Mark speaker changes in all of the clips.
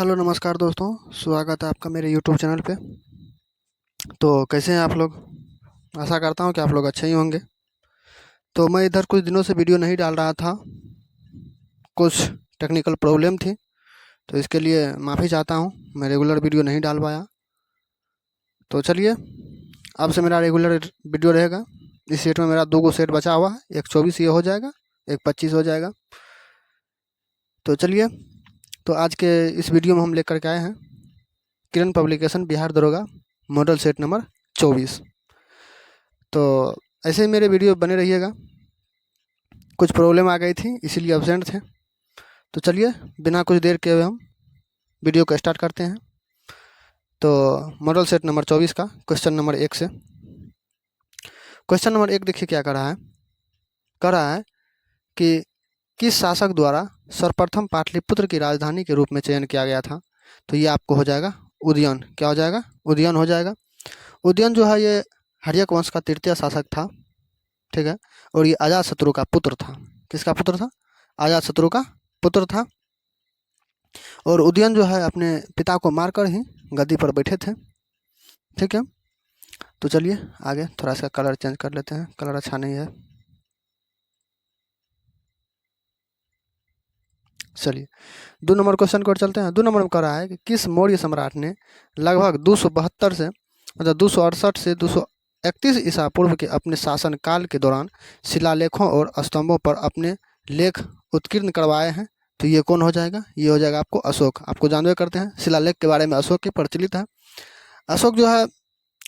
Speaker 1: Hello नमस्कार दोस्तों, स्वागत है आपका मेरे यूट्यूब चैनल पे। तो कैसे हैं आप लोग? आशा करता हूं कि आप लोग अच्छे ही होंगे। तो मैं इधर कुछ दिनों से वीडियो नहीं डाल रहा था, कुछ टेक्निकल प्रॉब्लम थी, तो इसके लिए माफ़ी चाहता हूं। मैं रेगुलर वीडियो नहीं डाल पाया। तो चलिए, अब से मेरा रेगुलर वीडियो रहेगा। इस सेट में मेरा 2 सेट बचा हुआ है, एक 24 ये हो जाएगा, एक 25 हो जाएगा। तो चलिए, तो आज के इस वीडियो में हम लेकर के आए हैं किरण पब्लिकेशन बिहार दरोगा मॉडल सेट नंबर 24। तो ऐसे ही मेरे वीडियो बने रहिएगा। कुछ प्रॉब्लम आ गई थी, इसीलिए अब्सेंट थे। तो चलिए, बिना कुछ देर के हम वीडियो को स्टार्ट करते हैं। तो मॉडल सेट नंबर 24 का क्वेश्चन नंबर 1 से। क्वेश्चन नंबर 1 देखिए क्या कह रहा है कि किस शासक द्वारा सर्वप्रथम पाटलिपुत्र की राजधानी के रूप में चयन किया गया था। तो ये आपको हो जाएगा उदयन। क्या हो जाएगा? उदयन हो जाएगा। उदयन जो है ये हर्यक वंश का तृतीय शासक था, ठीक है। और ये अजातशत्रु का पुत्र था। किसका पुत्र था? अजातशत्रु का पुत्र था। और उदयन जो है अपने पिता को मारकर ही गद्दी पर बैठे थे, ठीक है। तो चलिए आगे थोड़ा सा कलर चेंज कर लेते हैं, कलर अच्छा नहीं है। चलिए 2 नंबर क्वेश्चन को चलते हैं। 2 नंबर में कह रहा है कि किस मौर्य सम्राट ने लगभग 272 से मतलब 268 से 231 ईसा पूर्व के अपने शासनकाल के दौरान शिलालेखों और स्तंभों पर अपने लेख उत्कीर्ण करवाए हैं। तो ये कौन हो जाएगा? ये हो जाएगा आपको अशोक। आपको जानवे करते हैं शिलालेख के बारे में, अशोक की प्रचलित है। अशोक जो है,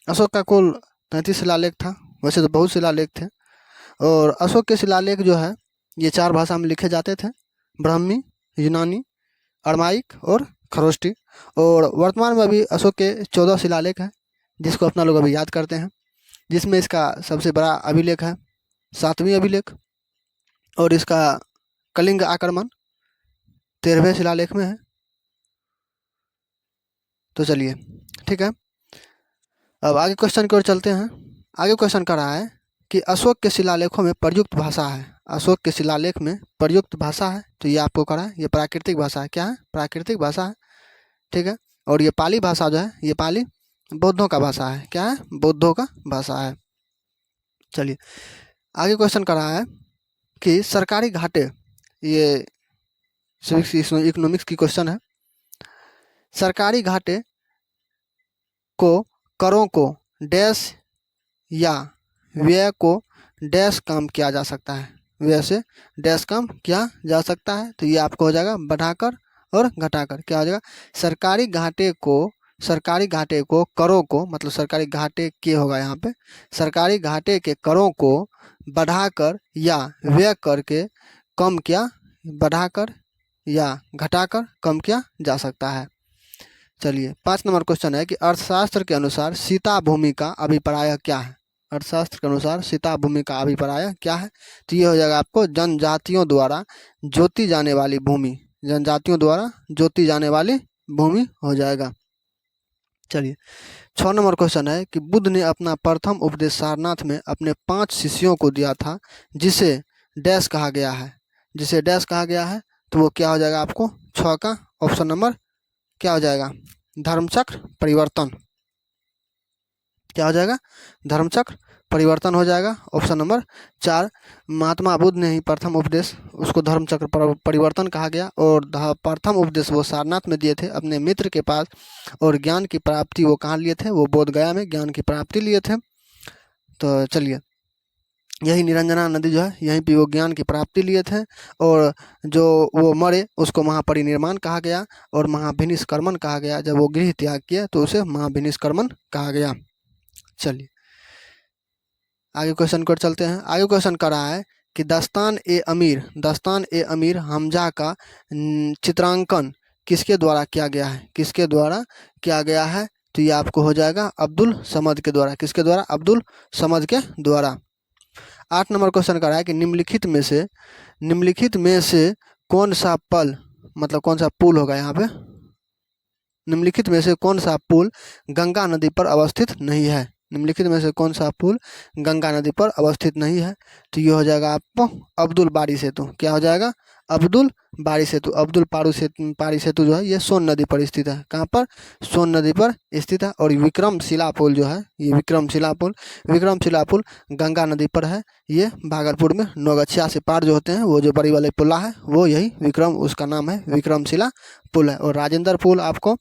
Speaker 1: अशोक का कुल 33 शिलालेख था। वैसे तो बहुत शिलालेख थे, और अशोक के शिलालेख जो है ये 4 भाषा में लिखे जाते थे: ब्राह्मी, यूनानी, अरमाइक और खरोष्टी। और वर्तमान में अभी अशोक के 14 शिलालेख हैं, जिसको अपना लोग अभी याद करते हैं, जिसमें इसका सबसे बड़ा अभिलेख है 7वीं अभिलेख, और इसका कलिंग आक्रमण 13वें शिलालेख में है। तो चलिए ठीक है, अब आगे क्वेश्चन की ओर चलते हैं। आगे क्वेश्चन कर रहा है कि अशोक के शिलालेखों में प्रयुक्त भाषा है। अशोक के शिलालेख में प्रयुक्त भाषा है, तो ये आपको करा है, ये प्राकृतिक भाषा है। क्या है? प्राकृतिक भाषा है, ठीक है। और ये पाली भाषा जो है, ये पाली बौद्धों का भाषा है। क्या है? बौद्धों का भाषा है। चलिए आगे क्वेश्चन कर रहा है कि सरकारी घाटे, ये सिविक्स इकोनॉमिक्स की क्वेश्चन है। सरकारी घाटे को, करों को डैश या व्यय को डैश काम किया जा सकता है, व्यय से डैश काम किया जा सकता है। तो ये आपको हो जाएगा बढ़ाकर और घटाकर। क्या हो जाएगा? सरकारी घाटे को करों को, मतलब सरकारी घाटे के होगा यहाँ पे, सरकारी घाटे के करों को बढ़ाकर या व्यय करके कम किया, बढ़ाकर या घटाकर कम किया जा सकता है। चलिए 5 नंबर क्वेश्चन है कि अर्थशास्त्र के अनुसार सीता भूमि का अभिप्राय क्या है। अर्थशास्त्र के अनुसार सीता भूमि का अभिप्राय क्या है? तो ये हो जाएगा आपको जनजातियों द्वारा जोती जाने वाली भूमि। जनजातियों द्वारा जोती जाने वाली भूमि हो जाएगा। चलिए 6 नंबर क्वेश्चन है कि बुद्ध ने अपना प्रथम उपदेश सारनाथ में अपने 5 शिष्यों को दिया था, जिसे डैश कहा गया है। जिसे डैश कहा गया है, तो वो क्या हो जाएगा आपको? 6 का ऑप्शन नंबर क्या हो जाएगा? धर्मचक्र परिवर्तन। क्या हो जाएगा? धर्मचक्र परिवर्तन हो जाएगा। Option number 4। महात्मा बुद्ध ने ही प्रथम उपदेश, उसको धर्मचक्र परिवर्तन कहा गया, और प्रथम उपदेश वो सारनाथ में दिए थे अपने मित्र के पास। और ज्ञान की प्राप्ति वो कहाँ लिए थे? वो बोध गया में ज्ञान की प्राप्ति लिए थे। तो चलिए, यही निरंजना नदी जो है, यहीं पे वो ज्ञान की प्राप्ति लिए थे। और जो वो मरे उसको महापरिनिर्वाण कहा गया, और महाभिनिष्क्रमण कहा गया। जब वो गृह त्याग किया तो उसे महाभिनिष्क्रमण कहा गया। चलिए आगे क्वेश्चन को चलते हैं। आगे क्वेश्चन कर रहा है कि दस्तान ए अमीर हमजा का चित्रांकन किसके द्वारा किया गया है? किसके द्वारा किया गया है? तो ये आपको हो जाएगा अब्दुल समद के द्वारा। किसके द्वारा? अब्दुल समद के द्वारा। 8 नंबर क्वेश्चन कर रहा है कि निम्नलिखित में से कौन सा पल, मतलब कौन सा पुल होगा यहाँ पे? निम्नलिखित में से कौन सा पुल गंगा नदी पर अवस्थित नहीं है? निम्नलिखित में से कौन सा पुल गंगा नदी पर अवस्थित नहीं है? तो ये हो जाएगा आपको अब्दुल बारी सेतु। क्या हो जाएगा? अब्दुल बारी सेतु, अब्दुल पारी सेतु जो है ये सोन नदी पर स्थित है। कहाँ पर? सोन नदी पर स्थित है। और विक्रमशिला पुल जो है, ये विक्रमशिला पुल गंगा नदी पर है। ये भागलपुर में नौगछिया से पार जो होते हैं वो जो बड़ी वाले पुला है वो यही उसका नाम है विक्रमशिला पुल है। और राजेंद्र पुल आपको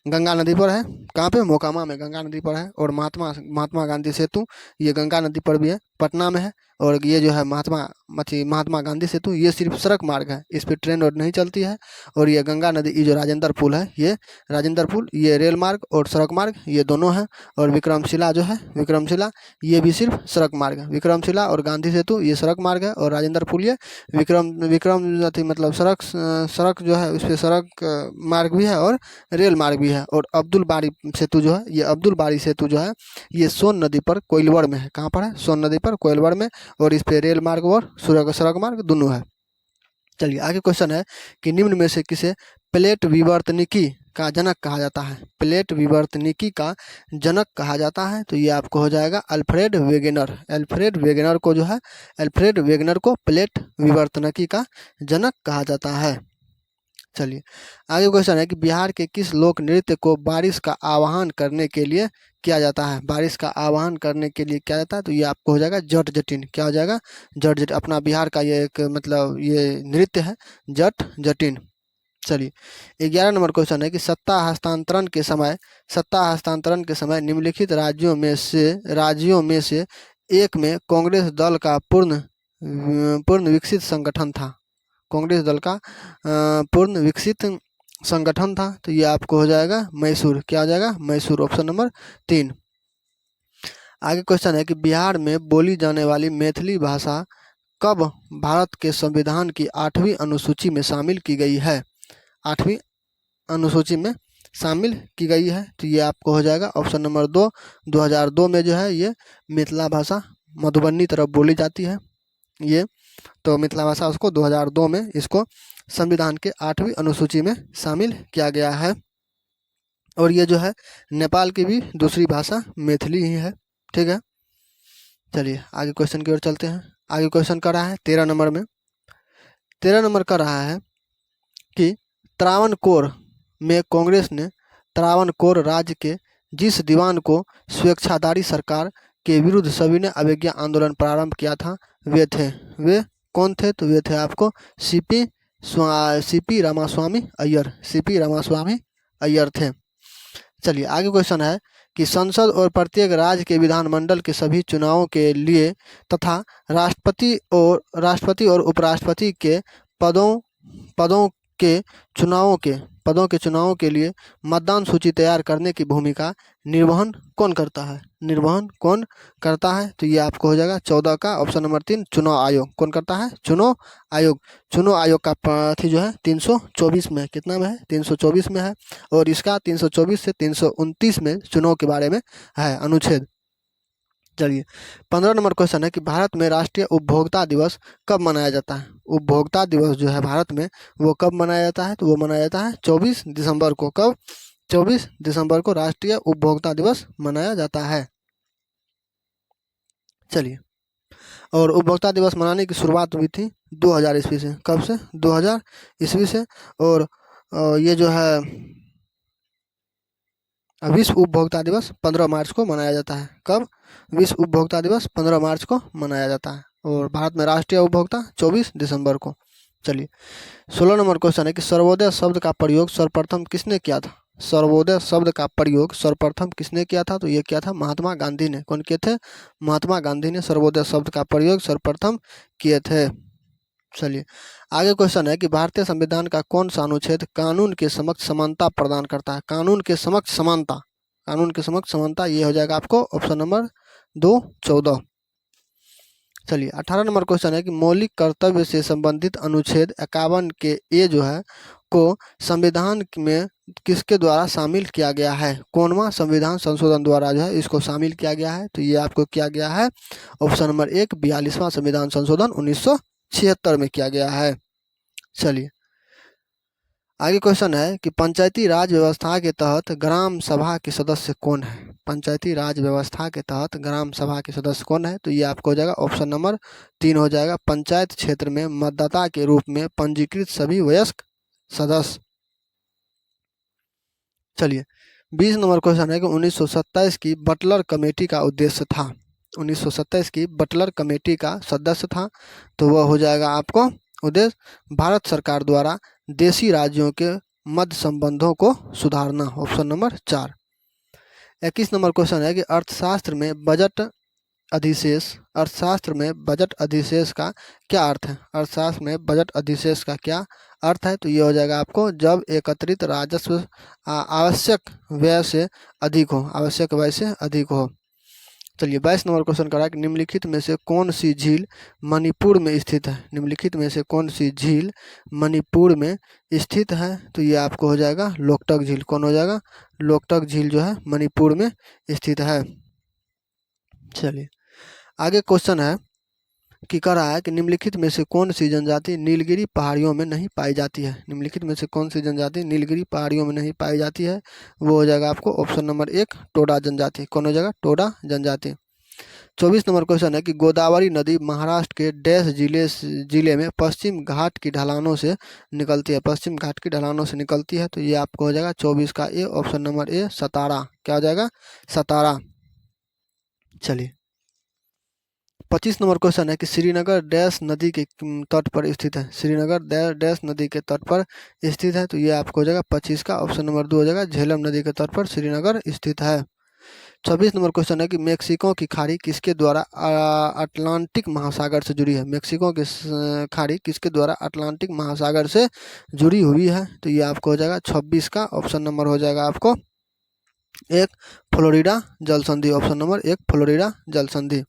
Speaker 1: गंगा नदी पर है। कहाँ पे? मोकामा में गंगा नदी पर है। और महात्मा गांधी सेतु ये गंगा नदी पर भी है, पटना में है। और ये जो है महात्मा गांधी सेतु ये सिर्फ सड़क मार्ग है, इस पर ट्रेन और नहीं चलती है। और ये गंगा नदी, ये जो राजेंद्र पुल है, ये राजेंद्र पुल ये रेल मार्ग और सड़क मार्ग ये दोनों है। और विक्रमशिला जो है, विक्रमशिला ये भी सिर्फ सड़क मार्ग है। विक्रमशिला और गांधी सेतु ये सड़क मार्ग है। और राजेंद्र पुल ये विक्रम मतलब सड़क जो है उस पर सड़क मार्ग भी है और रेल मार्ग भी है। और अब्दुल बारी सेतु जो है, ये अब्दुल बारी सेतु जो है ये सोन नदी पर कोइलवर में है। कहाँ पर है? सोन नदी पर कोइलवर में। और इस पे रेल मार्ग और सड़क मार्ग दोनों है। चलिए आगे क्वेश्चन है कि निम्न में से किसे प्लेट विवर्तनिकी का जनक कहा जाता है? प्लेट विवर्तनिकी का जनक कहा जाता है तो ये आपको हो जाएगा अल्फ्रेड वेगेनर। अल्फ्रेड वेगेनर को जो है, अल्फ्रेड वेगेनर को प्लेट विवर्तनिकी का जनक कहा जाता है। चलिए आगे क्वेश्चन है कि बिहार के किस लोक नृत्य को बारिश का आह्वान करने के लिए किया जाता है? बारिश का आह्वान करने के लिए किया जाता है तो ये आपको हो जाएगा जट जटिन। क्या हो जाएगा? जट जटिन। अपना बिहार का ये एक मतलब ये नृत्य है जट जटिन। चलिए 11 नंबर क्वेश्चन है कि सत्ता हस्तांतरण के समय निम्नलिखित राज्यों में से एक में कांग्रेस दल का पूर्ण विकसित संगठन था। कांग्रेस दल का पूर्ण विकसित संगठन था तो ये आपको हो जाएगा मैसूर। क्या हो जाएगा? मैसूर। Option number 3। आगे क्वेश्चन है कि बिहार में बोली जाने वाली मैथिली भाषा कब भारत के संविधान की 8वीं अनुसूची में शामिल की गई है? 8वीं अनुसूची में शामिल की गई है तो ये आपको हो जाएगा ऑप्शन नंबर 2। 2002 में जो है ये मिथिला भाषा मधुबनी तरफ बोली जाती है। ये तो मिथिला भाषा उसको 2002 में इसको संविधान के 8वीं अनुसूची में शामिल किया गया है। और ये जो है नेपाल की भी दूसरी भाषा मैथिली ही है। ठीक है, चलिए आगे क्वेश्चन की ओर चलते हैं। आगे क्वेश्चन कर रहा है 13 नंबर में। 13 नंबर कर रहा है कि त्रावणकोर में कांग्रेस ने त्रावणकोर राज्य के जिस दीवान को स्वेच्छाधारी सरकार के विरुद्ध सविनय अवज्ञा आंदोलन प्रारंभ किया था वे कौन थे? तो वे थे आपको सीपी रामास्वामी अय्यर थे। चलिए आगे क्वेश्चन है कि संसद और प्रत्येक राज्य के विधानमंडल के सभी चुनावों के लिए तथा राष्ट्रपति और उपराष्ट्रपति के पदों के चुनावों के लिए मतदान सूची तैयार करने की भूमिका निर्वहन कौन करता है? तो ये आपको हो जाएगा 14 का ऑप्शन नंबर 3 चुनाव आयोग। कौन करता है? चुनाव आयोग का पाथी जो है 324 में, कितना में है? 324 में है। और इसका 324 से 329 में चुनाव के बारे में है अनुच्छेद। चलिए 15 नंबर क्वेश्चन है कि भारत में राष्ट्रीय उपभोक्ता दिवस कब मनाया जाता है? उपभोक्ता दिवस जो है भारत में वो कब मनाया जाता है? तो वो मनाया जाता है 24 दिसंबर को। कब? 24 दिसंबर को राष्ट्रीय उपभोक्ता दिवस मनाया जाता है। चलिए, और उपभोक्ता दिवस मनाने की शुरुआत हुई थी 2000 ईस्वी से। कब से? 2000 ईस्वी से। और ये जो है विश्व उपभोक्ता दिवस 15 मार्च को मनाया जाता है। कब? विश्व उपभोक्ता दिवस 15 मार्च को मनाया जाता है। और भारत में राष्ट्रीय उपभोक्ता 24 दिसंबर को। चलिए 16 नंबर क्वेश्चन है कि सर्वोदय शब्द का प्रयोग सर्वप्रथम किसने किया था? सर्वोदय शब्द का प्रयोग सर्वप्रथम किसने किया था? तो ये किया था महात्मा गांधी ने। कौन किए थे? महात्मा गांधी ने सर्वोदय शब्द का प्रयोग सर्वप्रथम किए थे। चलिए आगे क्वेश्चन है कि भारतीय संविधान का कौन सा अनुच्छेद कानून के समक्ष समानता प्रदान करता है? कानून के समक्ष समानता ये हो जाएगा आपको ऑप्शन नंबर 2 14। चलिए 18 नंबर क्वेश्चन है कि मौलिक कर्तव्य से संबंधित अनुच्छेद 51 के ए जो है को संविधान में किसके द्वारा शामिल किया गया है? कौनवा संविधान संशोधन द्वारा जो है इसको शामिल किया गया है? तो ये आपको किया गया है ऑप्शन नंबर 1 42वां संविधान संशोधन 1976 में किया गया है। चलिए आगे क्वेश्चन है कि पंचायती राज व्यवस्था के तहत ग्राम सभा के सदस्य कौन है? पंचायती राज व्यवस्था के तहत ग्राम सभा के सदस्य कौन है? तो ये आपको हो जाएगा ऑप्शन नंबर 3 हो जाएगा, पंचायत क्षेत्र में मतदाता के रूप में पंजीकृत सभी वयस्क सदस्य। चलिए 20 नंबर क्वेश्चन है कि 1927 की बटलर कमेटी का उद्देश्य था। 1927 की बटलर कमेटी का सदस्य था, तो वह हो जाएगा आपको उद्देश्य भारत सरकार द्वारा देशी राज्यों के मध्य संबंधों को सुधारना, ऑप्शन नंबर 4। 21 नंबर क्वेश्चन है कि अर्थशास्त्र में बजट अधिशेष का क्या अर्थ है? अर्थशास्त्र में बजट अधिशेष का क्या अर्थ है? तो ये हो जाएगा आपको जब एकत्रित राजस्व आवश्यक व्यय से अधिक हो। चलिए 22 नंबर क्वेश्चन करा कि निम्नलिखित में से कौन सी झील मणिपुर में स्थित है? निम्नलिखित में से कौन सी झील मणिपुर में स्थित है? तो ये आपको हो जाएगा लोकटक झील। कौन हो जाएगा? लोकटक झील जो है मणिपुर में स्थित है। चलिए आगे क्वेश्चन है कि कह रहा है कि निम्नलिखित में से कौन सी जनजाति नीलगिरी पहाड़ियों में नहीं पाई जाती है? निम्नलिखित में से कौन सी जनजाति नीलगिरी पहाड़ियों में नहीं पाई जाती है? वो हो जाएगा आपको ऑप्शन नंबर 1 टोडा जनजाति। कौन हो जाएगा? टोडा जनजाति। 24 नंबर क्वेश्चन है कि गोदावरी नदी महाराष्ट्र के डैश जिले में पश्चिम घाट की ढलानों से निकलती है। पश्चिम घाट की ढलानों से निकलती है, तो ये आपको हो जाएगा 24 का ए, ऑप्शन नंबर ए सतारा। क्या हो जाएगा? सतारा। चलिए 25 नंबर क्वेश्चन है कि श्रीनगर डैश नदी के तट पर स्थित है। श्रीनगर डैश नदी के तट पर स्थित है, तो ये आपको हो जाएगा 25 का ऑप्शन नंबर 2 हो जाएगा, झेलम नदी के तट पर श्रीनगर स्थित है। 26 नंबर क्वेश्चन है कि मेक्सिको की खाड़ी किसके द्वारा अटलांटिक महासागर से जुड़ी है? मेक्सिको की खाड़ी किसके द्वारा अटलांटिक महासागर से जुड़ी हुई है? तो ये आपको हो जाएगा 26 का ऑप्शन नंबर हो जाएगा आपको 1 फ्लोरिडा जल संधि। ऑप्शन नंबर 1 फ्लोरिडा जल संधि।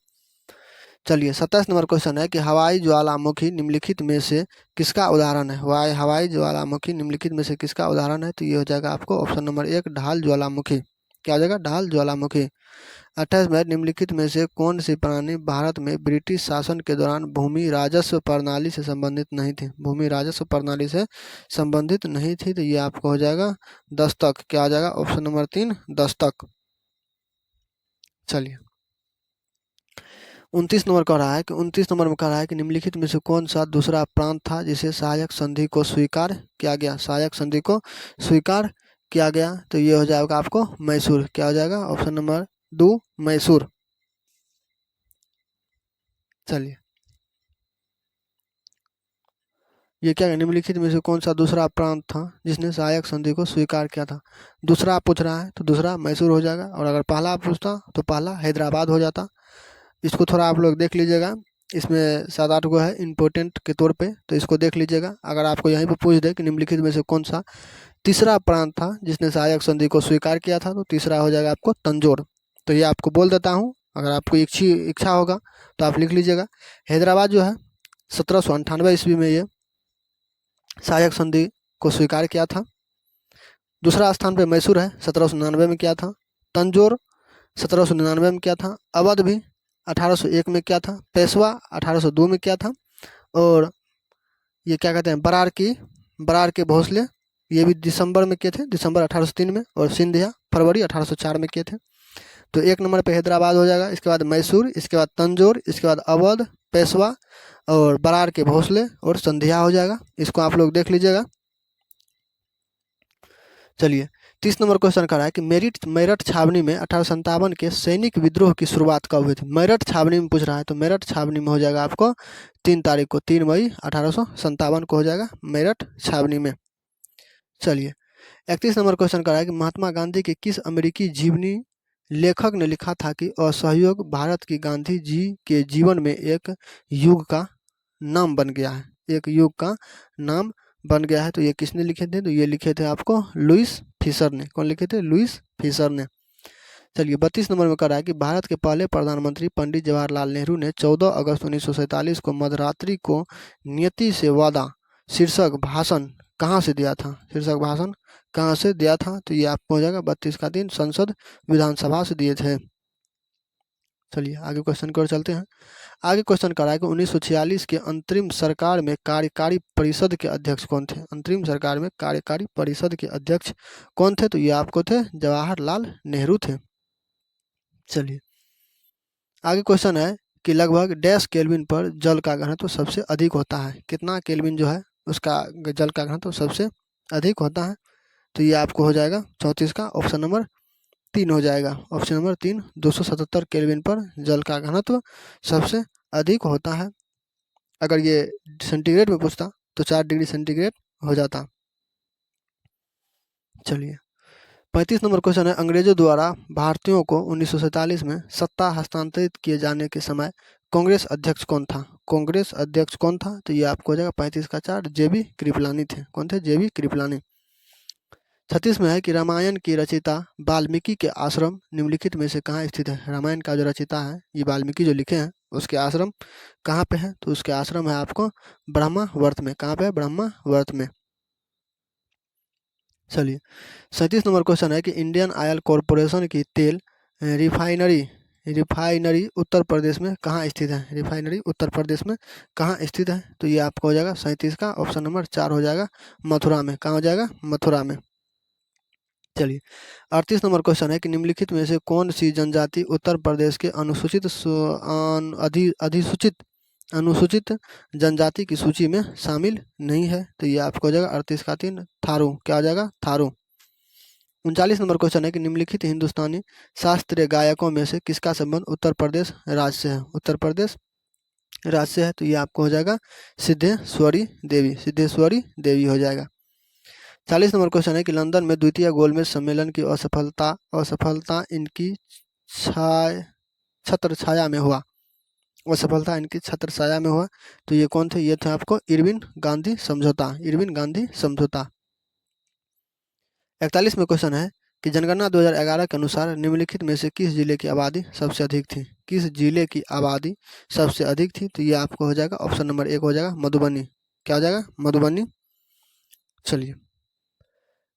Speaker 1: चलिए 27 नंबर क्वेश्चन है कि हवाई ज्वालामुखी निम्नलिखित में से किसका उदाहरण है? हवाई ज्वालामुखी निम्नलिखित में से किसका उदाहरण है? तो ये हो जाएगा आपको ऑप्शन नंबर 1 ढाल ज्वालामुखी। क्या हो जाएगा? ढाल ज्वालामुखी। 28 में निम्नलिखित में से कौन सी प्रणाली भारत में ब्रिटिश शासन के दौरान भूमि राजस्व प्रणाली से संबंधित नहीं थी? भूमि राजस्व प्रणाली से संबंधित नहीं थी, तो ये आपको हो जाएगा दस्तक। क्या हो जाएगा? Option number 3 Dastak. चलिए 29 नंबर कह रहा है कि 29 नंबर में कह रहा है कि निम्नलिखित में से कौन सा दूसरा प्रांत था जिसे सहायक संधि को स्वीकार किया गया? सहायक संधि को स्वीकार किया गया, तो ये हो जाएगा आपको मैसूर। क्या हो जाएगा? Option number 2 Mysore. चलिए ये क्या है? निम्नलिखित में से कौन सा दूसरा प्रांत था जिसने सहायक संधि को स्वीकार किया था? दूसरा पूछ रहा है, तो दूसरा मैसूर हो जाएगा, और अगर पहला पूछता तो पहला हैदराबाद हो जाता। इसको थोड़ा आप लोग देख लीजिएगा, इसमें 7-8 गो है इम्पोर्टेंट के तौर पे, तो इसको देख लीजिएगा। अगर आपको यहीं पे पूछ दे कि निम्नलिखित में से कौन सा तीसरा प्रांत था जिसने सहायक संधि को स्वीकार किया था, तो तीसरा हो जाएगा आपको तंजौर। तो ये आपको बोल देता हूँ, अगर आपको इच्छा होगा तो आप लिख लीजिएगा। हैदराबाद जो है 1798 ईस्वी में ये सहायक संधि को स्वीकार किया था। दूसरा स्थान पे मैसूर है, 1799 में किया था। तंजौर 1799 में किया था। अवध भी 1801 में किया था। पेशवा 1802 में किया था। और ये क्या कहते हैं बरार के भोसले, ये भी दिसंबर में किए थे, दिसंबर 1803 में। और सिंधिया फरवरी 1804 में किए थे। तो 1 नंबर पे हैदराबाद हो जाएगा, इसके बाद मैसूर, इसके बाद तंजौर, इसके बाद अवध, पेशवा और बरार के भोसले और सिंधिया हो जाएगा। इसको आप लोग देख लीजिएगा। चलिए 30 नंबर क्वेश्चन कर रहा है कि मेरठ छावनी में 1857 के सैनिक विद्रोह की शुरुआत कब हुई थी? मेरठ छावनी में पूछ रहा है, तो मेरठ छावनी में हो जाएगा आपको 3 तारीख को, 3 मई 1857 को हो जाएगा मेरठ छावनी में। चलिए 31 नंबर क्वेश्चन कर रहा है कि महात्मा गांधी के किस अमेरिकी जीवनी लेखक ने लिखा था कि असहयोग भारत की गांधी जी के जीवन में एक युग का नाम बन गया है? एक युग का नाम बन गया है, तो ये किसने लिखे थे? तो ये लिखे थे आपको लुईस फिशर ने। कौन लिखे थे? लुईस फिशर ने। चलिए 32 नंबर में कह रहा है कि भारत के पहले प्रधानमंत्री पंडित जवाहरलाल नेहरू ने 14 अगस्त 1947 को मध्यरात्रि को नियति से वादा शीर्षक भाषण कहाँ से दिया था? शीर्षक भाषण कहाँ से दिया था? तो ये आपको हो जाएगा 32 का दिन संसद विधानसभा से दिए थे। चलिए आगे क्वेश्चन की ओर चलते हैं। आगे क्वेश्चन कर रहा है कि 1946 के अंतरिम सरकार में कार्यकारी परिषद के अध्यक्ष कौन थे? अंतरिम सरकार में कार्यकारी परिषद के अध्यक्ष कौन थे? तो ये आपको थे जवाहरलाल नेहरू थे। चलिए आगे क्वेश्चन है कि लगभग डैश केल्विन पर जल का घनत्व सबसे अधिक होता है। कितना केल्विन जो है उसका जल का घनत्व सबसे अधिक होता है? तो ये आपको हो जाएगा 34 का ऑप्शन नंबर 3 हो जाएगा। ऑप्शन नंबर 3 277 केल्विन पर जल का घनत्व सबसे अधिक होता है। अगर ये सेंटीग्रेड में पूछता तो 4 डिग्री सेंटीग्रेड हो जाता। चलिए 35 नंबर क्वेश्चन है, अंग्रेजों द्वारा भारतीयों को 1947 में सत्ता हस्तांतरित किए जाने के समय कांग्रेस अध्यक्ष कौन था? कांग्रेस अध्यक्ष कौन था? तो ये आपको हो जाएगा 35 का 4 जेबी कृपलानी थे। कौन थे? जेबी कृपलानी। 36 में है कि रामायण की रचयिता वाल्मीकि के आश्रम निम्नलिखित में से कहाँ स्थित है? रामायण का जो रचयिता है ये वाल्मीकि जो लिखे हैं उसके आश्रम कहाँ पे है? तो उसके आश्रम है आपको ब्रह्मावर्त में। कहाँ पे है? ब्रह्मावर्त में। चलिए 37 नंबर क्वेश्चन है कि इंडियन ऑयल कॉरपोरेशन की तेल रिफाइनरी रिफाइनरी उत्तर प्रदेश में कहाँ स्थित है? रिफाइनरी उत्तर प्रदेश में कहाँ स्थित है? तो ये आपको हो जाएगा 37 का ऑप्शन नंबर 4 हो जाएगा, मथुरा में। कहाँ हो जाएगा? मथुरा में। चलिए 38 नंबर क्वेश्चन है कि निम्नलिखित में से कौन सी जनजाति उत्तर प्रदेश के अधिसूचित अनुसूचित जनजाति की सूची में शामिल नहीं है? तो ये आपको हो जाएगा 38 का 3 थारू। क्या हो जाएगा? थारू। 39 नंबर क्वेश्चन है कि निम्नलिखित हिंदुस्तानी शास्त्रीय गायकों में से किसका संबंध उत्तर प्रदेश राज्य से है? उत्तर प्रदेश राज्य से है तो ये आपको हो जाएगा सिद्धेश्वरी देवी। सिद्धेश्वरी देवी हो जाएगा। 40 नंबर क्वेश्चन है कि लंदन में द्वितीय गोलमेज सम्मेलन की असफलता इनकी छत्र छाया में हुआ। असफलता इनकी छत्र छाया में हुआ तो ये कौन थे? ये थे आपको इरविन गांधी समझौता। इरविन गांधी समझौता। 41 में क्वेश्चन है कि जनगणना 2011 के अनुसार निम्नलिखित में से किस जिले की आबादी सबसे अधिक थी? किस जिले की आबादी सबसे अधिक थी? तो ये आपको हो जाएगा ऑप्शन नंबर 1 हो जाएगा, मधुबनी। क्या हो जाएगा? मधुबनी। चलिए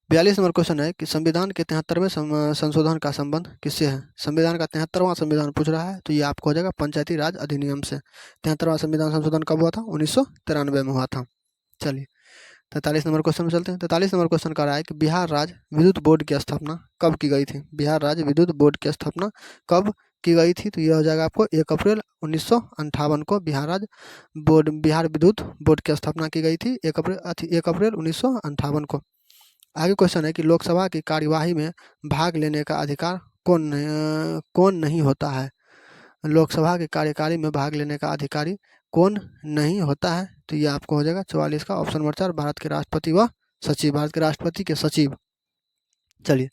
Speaker 1: 42 नंबर क्वेश्चन है कि संविधान के 73वें संशोधन का संबंध किससे है? संविधान का 73वां संविधान पूछ रहा है तो ये आपको हो जाएगा पंचायती राज अधिनियम से। 73वां संविधान संशोधन कब हुआ था? 1993 में हुआ था। चलिए 43 नंबर क्वेश्चन में चलते हैं। 43 नंबर क्वेश्चन कह रहा है कि बिहार राज्य विद्युत बोर्ड की स्थापना कब की गई थी? बिहार राज्य विद्युत बोर्ड की स्थापना कब की गई थी? तो यह हो जाएगा आपको 1 अप्रैल 1958 को बिहार विद्युत बोर्ड की स्थापना की गई थी 1 अप्रैल 1958 को। आगे क्वेश्चन है कि लोकसभा की कार्यवाही में भाग लेने का अधिकार कौन नहीं होता है? लोकसभा के कार्यकारिणी में भाग लेने का अधिकारी कौन नहीं होता है? तो ये आपको हो जाएगा 44 का ऑप्शन नंबर 4 भारत के राष्ट्रपति व सचिव। भारत के राष्ट्रपति के सचिव। चलिए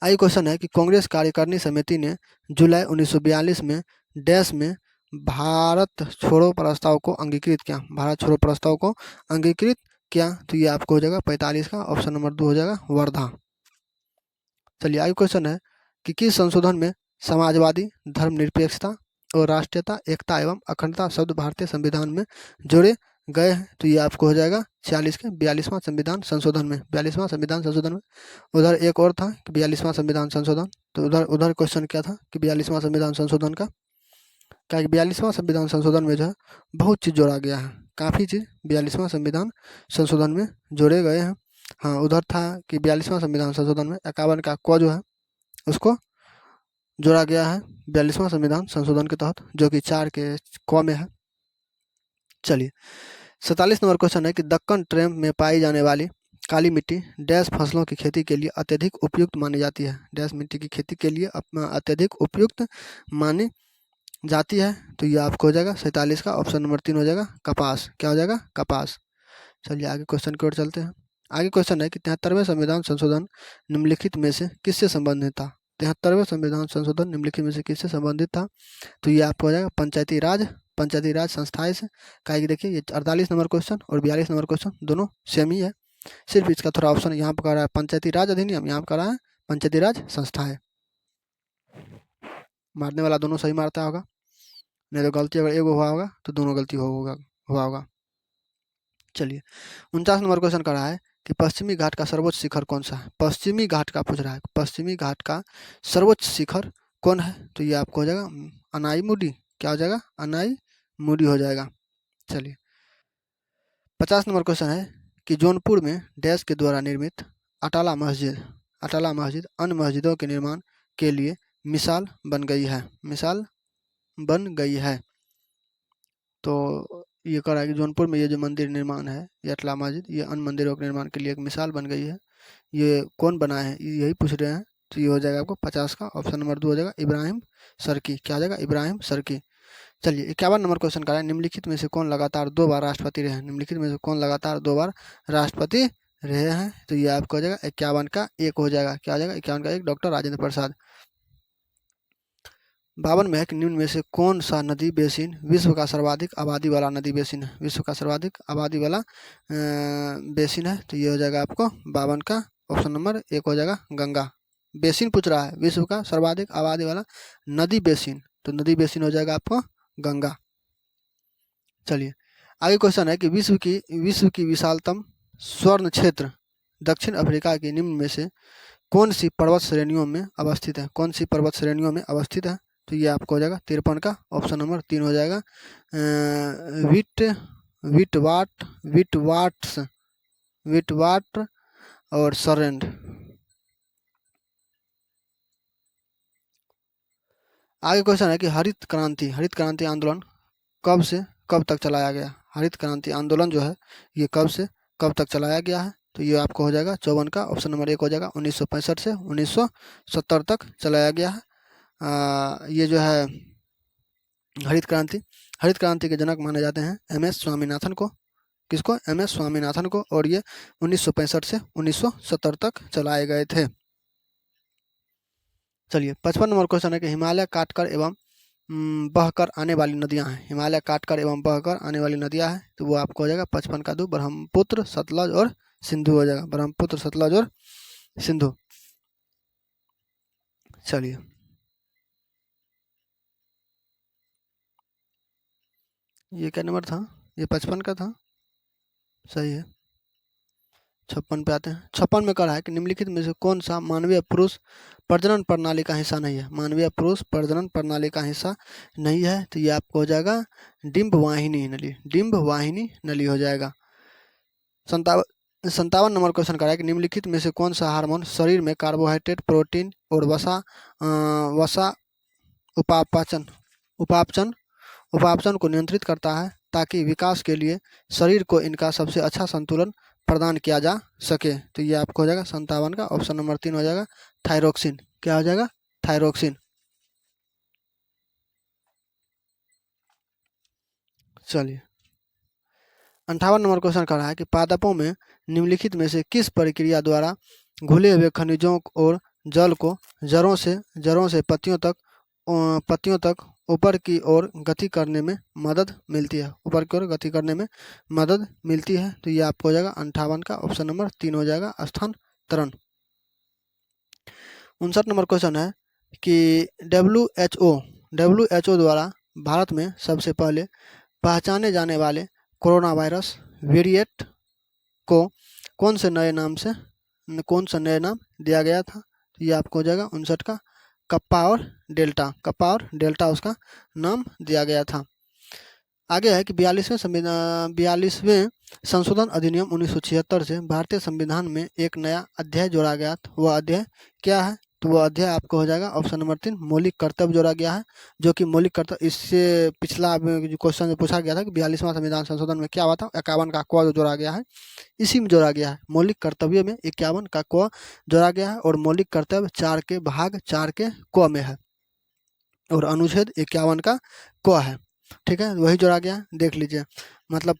Speaker 1: आगे क्वेश्चन है कि कांग्रेस कार्यकारिणी समिति ने जुलाई 1942 में डैश में भारत छोड़ो प्रस्ताव को अंगीकृत किया। भारत छोड़ो प्रस्ताव को अंगीकृत किया तो ये आपको हो जाएगा 45 का ऑप्शन नंबर 2 हो जाएगा, वर्धा। चलिए आगे क्वेश्चन है कि किस संशोधन में समाजवादी, धर्मनिरपेक्षता और राष्ट्रीयता, एकता एवं अखंडता शब्द भारतीय संविधान में जोड़े गए हैं? तो ये आपको हो जाएगा 46 के 42वां संविधान संशोधन में। 42वां संविधान संशोधन में। उधर एक और था कि 42वां संविधान संशोधन, तो उधर क्वेश्चन क्या था कि 42वां संविधान संशोधन का, क्या 42वां संविधान संशोधन में जो है बहुत चीज़ जोड़ा गया है। काफ़ी चीज़ 42वां संविधान संशोधन में जोड़े गए हैं। हाँ उधर था कि 42वां संविधान संशोधन में 51 का क जो है उसको जोड़ा गया है 42वां संविधान संशोधन के तहत, जो कि 4 के क में है। चलिए 47 नंबर क्वेश्चन है कि दक्कन ट्रेम में पाई जाने वाली काली मिट्टी डैश फसलों की खेती के लिए अत्यधिक उपयुक्त मानी जाती है? डैश मिट्टी की खेती के लिए अत्यधिक उपयुक्त मानी जाती है? तो ये आपको हो जाएगा 47 का ऑप्शन नंबर 3 हो जाएगा, कपास। क्या हो जाएगा? कपास। चलिए आगे क्वेश्चन की ओर चलते हैं। आगे क्वेश्चन है कि 73वें संविधान संशोधन निम्नलिखित में से किससे संबंधित था? 73वें संविधान संशोधन निम्नलिखित में से किससे संबंधित था? तो ये आपको हो जाएगा पंचायती राज संस्थाएं से। क्या देखिए ये 48 नंबर क्वेश्चन और 42 नंबर क्वेश्चन दोनों सेम ही है, सिर्फ इसका थोड़ा ऑप्शन यहाँ पर कर रहा है पंचायती राज अधिनियम, यहाँ पर कर रहा है पंचायती राज संस्थाएं। मारने वाला दोनों सही मारता होगा, नहीं तो गलती अगर एक हुआ होगा तो दोनों गलती हुआ होगा। चलिए 49 नंबर क्वेश्चन कर रहा है कि पश्चिमी घाट का सर्वोच्च शिखर कौन सा है? पश्चिमी घाट का पूछ रहा है, पश्चिमी घाट का सर्वोच्च शिखर कौन है? तो ये आपको हो जाएगा अनाईमुडी। क्या हो जाएगा? अनाईमुडी हो जाएगा। चलिए 50 नंबर क्वेश्चन है कि जौनपुर में डैश के द्वारा निर्मित अटाला मस्जिद अन्य मस्जिदों के निर्माण के लिए मिसाल बन गई है, मिसाल बन गई है। तो ये कह रहा है कि जौनपुर में ये जो मंदिर निर्माण है यटला मस्जिद, ये अन्य मंदिरों के निर्माण के लिए एक मिसाल बन गई है। ये कौन बनाए हैं यही पूछ रहे हैं। तो ये हो जाएगा आपको 50 का ऑप्शन नंबर 2 हो जाएगा इब्राहिम सरकी। क्या हो जाएगा? इब्राहिम सरकी। चलिए 51 नंबर क्वेश्चन का है, निम्नलिखित में से कौन लगातार 2 बार राष्ट्रपति रहे हैं? निम्नलिखित में से कौन लगातार 2 बार राष्ट्रपति रहे हैं? तो ये आपको हो जाएगा 51 का 1 हो जाएगा। क्या हो जाएगा? 51 का 1 डॉक्टर राजेंद्र प्रसाद। 52 में है कि निम्न में से कौन सा नदी बेसिन विश्व का सर्वाधिक आबादी वाला नदी बेसिन है? विश्व का सर्वाधिक आबादी वाला बेसिन है। तो ये हो जाएगा आपको 52 का ऑप्शन नंबर 1 हो जाएगा गंगा। बेसिन पूछ रहा है, विश्व का सर्वाधिक आबादी वाला नदी बेसिन, तो नदी बेसिन हो जाएगा आपको गंगा। चलिए आगे क्वेश्चन है कि विश्व की विशालतम स्वर्ण क्षेत्र दक्षिण अफ्रीका की निम्न में से कौन सी पर्वत श्रेणियों में अवस्थित है? कौन सी पर्वत श्रेणियों में अवस्थित है? तो ये आपको हो जाएगा 53 का ऑप्शन नंबर 3 हो जाएगा विटवाट और सरेंड। आगे क्वेश्चन है कि हरित क्रांति आंदोलन कब से कब तक चलाया गया? हरित क्रांति आंदोलन जो है ये कब से कब तक चलाया गया है? तो ये आपको हो जाएगा 54 का ऑप्शन नंबर 1 हो जाएगा 1965 से 1970 तक चलाया गया है। ये जो है हरित क्रांति के जनक माने जाते हैं MS स्वामीनाथन को। किसको? MS स्वामीनाथन को। और ये 1965 से 1970 तक चलाए गए थे। चलिए 55 नंबर क्वेश्चन है कि हिमालय काटकर एवं बहकर आने वाली नदियां हैं। हिमालय काटकर एवं बहकर आने वाली नदियां हैं। तो वो आपको हो जाएगा 55 का 2 ब्रह्मपुत्र सतलज और सिंधु हो जाएगा। ब्रह्मपुत्र सतलज और सिंधु। चलिए ये क्या नंबर था? ये 55 का था, सही है। 56 पे आते हैं। 56 में कह रहा है कि निम्नलिखित में से कौन सा मानवीय पुरुष प्रजनन प्रणाली का हिस्सा नहीं है? मानवीय पुरुष प्रजनन प्रणाली का हिस्सा नहीं है। तो ये आपको हो जाएगा डिंब वाहिनी नली हो जाएगा। 57 नंबर क्वेश्चन कर रहा है कि निम्नलिखित में से कौन सा हार्मोन शरीर में कार्बोहाइड्रेट, प्रोटीन और वसा उपापचन को नियंत्रित करता है ताकि विकास के लिए शरीर को इनका सबसे अच्छा संतुलन प्रदान किया जा सके? तो ये आपको हो जाएगा 57 का ऑप्शन नंबर 3 हो जाएगा थायरोक्सिन। क्या हो जाएगा? थायरोक्सिन। चलिए 58 नंबर क्वेश्चन कर रहा है कि पादपों में निम्नलिखित में से किस प्रक्रिया द्वारा घुले हुए खनिजों और जल को जड़ों से पत्तियों तक ऊपर की ओर गति करने में मदद मिलती है? ऊपर की ओर गति करने में मदद मिलती है। तो ये आपको हो जाएगा 58 का ऑप्शन नंबर 3 हो जाएगा स्थानांतरण। 59 नंबर क्वेश्चन है कि WHO द्वारा भारत में सबसे पहले पहचाने जाने वाले कोरोना वायरस वेरिएंट को कौन सा नए नाम दिया गया था? तो ये आपको हो जाएगा 59 का कप्पा और डेल्टा उसका नाम दिया गया था। आगे है कि 42वें संशोधन अधिनियम 1976 से भारतीय संविधान में एक नया अध्याय जोड़ा गया था। वह अध्याय क्या है? तो वह अध्याय आपको हो जाएगा ऑप्शन नंबर 3 मौलिक कर्तव्य जोड़ा गया है। जो कि मौलिक कर्तव्य, इससे पिछला जो क्वेश्चन में पूछा गया था कि 42वां संविधान संशोधन में क्या हुआ था, 51 का क जोड़ा गया है, इसी में जोड़ा गया है। मौलिक कर्तव्य में 51 का क जोड़ा गया है और मौलिक कर्तव्य 4 के भाग 4 के क में है और अनुच्छेद 51 का क है। ठीक है, वही जोड़ा गया, देख लीजिए। मतलब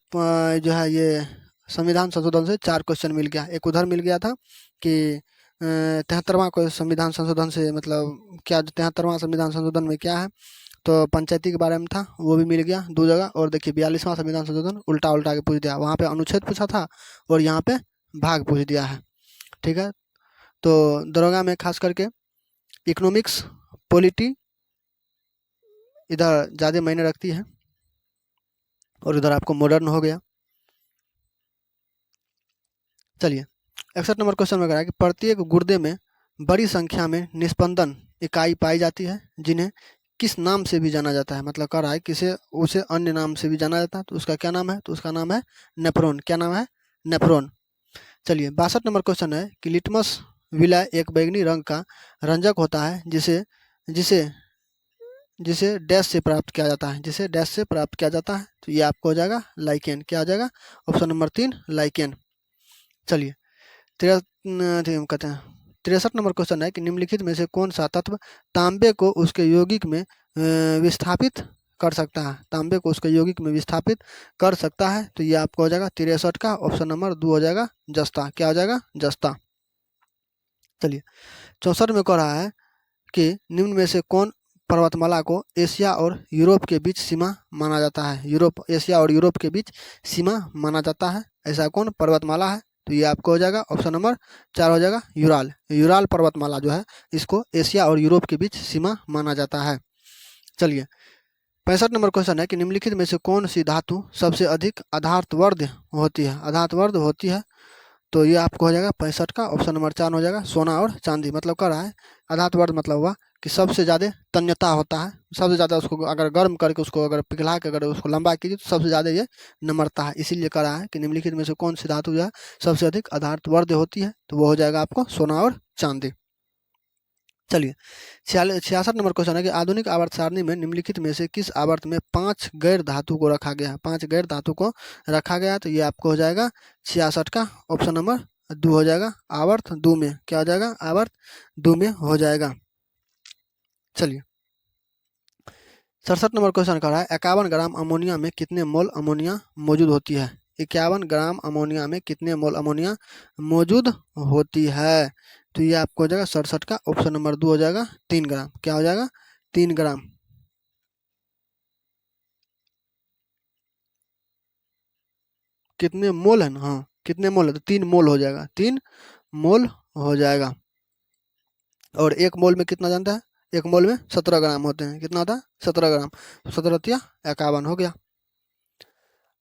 Speaker 1: जो है ये संविधान संशोधन से 4 क्वेश्चन मिल गया। एक उधर मिल गया था कि 73वां को संविधान संशोधन से मतलब क्या 73वां संविधान संशोधन में क्या है, तो पंचायती के बारे में था, वो भी मिल गया 2 जगह। और देखिए 42वां संविधान संशोधन उल्टा के पूछ दिया, वहाँ पे अनुच्छेद पूछा था और यहाँ पे भाग पूछ दिया है। ठीक है, तो दरोगा में खास करके इकोनॉमिक्स, पॉलिटी इधर ज़्यादा मायने रखती है और इधर आपको मॉडर्न हो गया। चलिए 61 नंबर क्वेश्चन में कह रहा है कि प्रत्येक गुर्दे में बड़ी संख्या में निस्पंदन इकाई पाई जाती है जिन्हें किस नाम से भी जाना जाता है? मतलब कह रहा है किसे उसे अन्य नाम से भी जाना जाता है, तो उसका क्या नाम है? तो उसका नाम है नेफ्रॉन। क्या नाम है? नेफ्रॉन। चलिए 62 नंबर क्वेश्चन है कि लिटमस विलय एक बैंगनी रंग का रंजक होता है जिसे जिसे जिसे डैश से प्राप्त किया जाता है, जिसे डैश से प्राप्त किया जाता है, तो ये आपको हो जाएगा लाइकेन। क्या हो जाएगा? Option number 3 lichen. चलिए कहते हैं 63 नंबर क्वेश्चन है कि निम्नलिखित में से कौन सा तत्व तांबे को उसके यौगिक में विस्थापित कर सकता है? तांबे को उसके यौगिक में विस्थापित कर सकता है, तो ये आपको हो जाएगा 63 का ऑप्शन नंबर 2 हो जाएगा जस्ता। क्या हो जाएगा? जस्ता। चलिए 64 में कह रहा है कि निम्न में से कौन पर्वतमाला को एशिया और यूरोप के बीच सीमा माना जाता है? एशिया और यूरोप के बीच सीमा माना जाता है, ऐसा कौन पर्वतमाला है? तो ये आपको हो जाएगा ऑप्शन नंबर 4 हो जाएगा यूराल। यूराल पर्वतमाला जो है इसको एशिया और यूरोप के बीच सीमा माना जाता है। चलिए 65 नंबर क्वेश्चन है कि निम्नलिखित में से कौन सी धातु सबसे अधिक आधारवर्ध होती है? आधारवर्ध होती है, तो ये आपको हो जाएगा 65 का ऑप्शन नंबर 4 हो जाएगा सोना और चांदी। मतलब कर रहा है आधारवर्ध मतलब हुआ कि सबसे ज़्यादा तन्यता होता है, सबसे ज़्यादा उसको अगर गर्म करके उसको अगर पिघला के अगर उसको लंबा कीजिए तो सबसे ज़्यादा ये नम्रता है। इसीलिए कह रहा है कि निम्नलिखित में से कौन सी धातु जो है सबसे अधिक आधारवर्ध होती है, तो वो हो जाएगा आपको सोना और चांदी। चलिए 66 नंबर क्वेश्चन है कि आधुनिक आवर्त सारणी में निम्नलिखित में से किस आवर्त में 5 गैर धातु को रखा गया है? 5 गैर धातु को रखा गया, तो ये आपको हो जाएगा 66 का ऑप्शन नंबर 2 हो जाएगा आवर्त 2 में। क्या हो जाएगा? आवर्त 2 में हो जाएगा। चलिए 67 नंबर क्वेश्चन कर रहा है 51 ग्राम अमोनिया में कितने मोल अमोनिया मौजूद होती है? 51 ग्राम अमोनिया में कितने मोल अमोनिया मौजूद होती है? तो ये आपको हो जाएगा 67 का ऑप्शन नंबर 2 हो जाएगा 3 ग्राम। क्या हो जाएगा? 3 ग्राम। कितने मोल है ना? हाँ कितने मोल है, तो 3 मोल हो जाएगा, 3 मोल हो जाएगा। और एक मोल में कितना जानता है? एक मोल में 17 ग्राम होते हैं। कितना होता है? 17 ग्राम। 17 या 51 हो गया।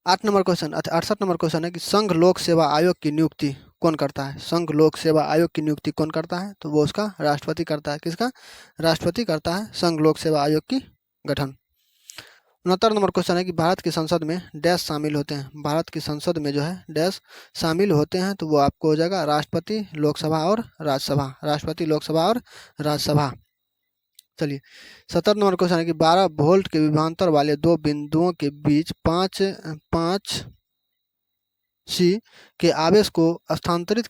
Speaker 1: 8 नंबर क्वेश्चन 68 नंबर क्वेश्चन है कि संघ लोक सेवा आयोग की नियुक्ति कौन करता है? संघ लोक सेवा आयोग की नियुक्ति कौन करता है? तो वो उसका राष्ट्रपति करता है। किसका? राष्ट्रपति करता है संघ लोक सेवा आयोग की गठन। 69 नंबर क्वेश्चन है कि भारत की संसद में डैश शामिल होते हैं? भारत की संसद में जो है डैश शामिल होते हैं, तो वो आपको हो जाएगा राष्ट्रपति, लोकसभा और राज्यसभा। राष्ट्रपति, लोकसभा और राज्यसभा। चलिए 70 नंबर क्वेश्चन है कि 12 वोल्ट के विभवांतर वाले दो बिंदुओं के बीच 5 सी के आवेश को स्थानांतरित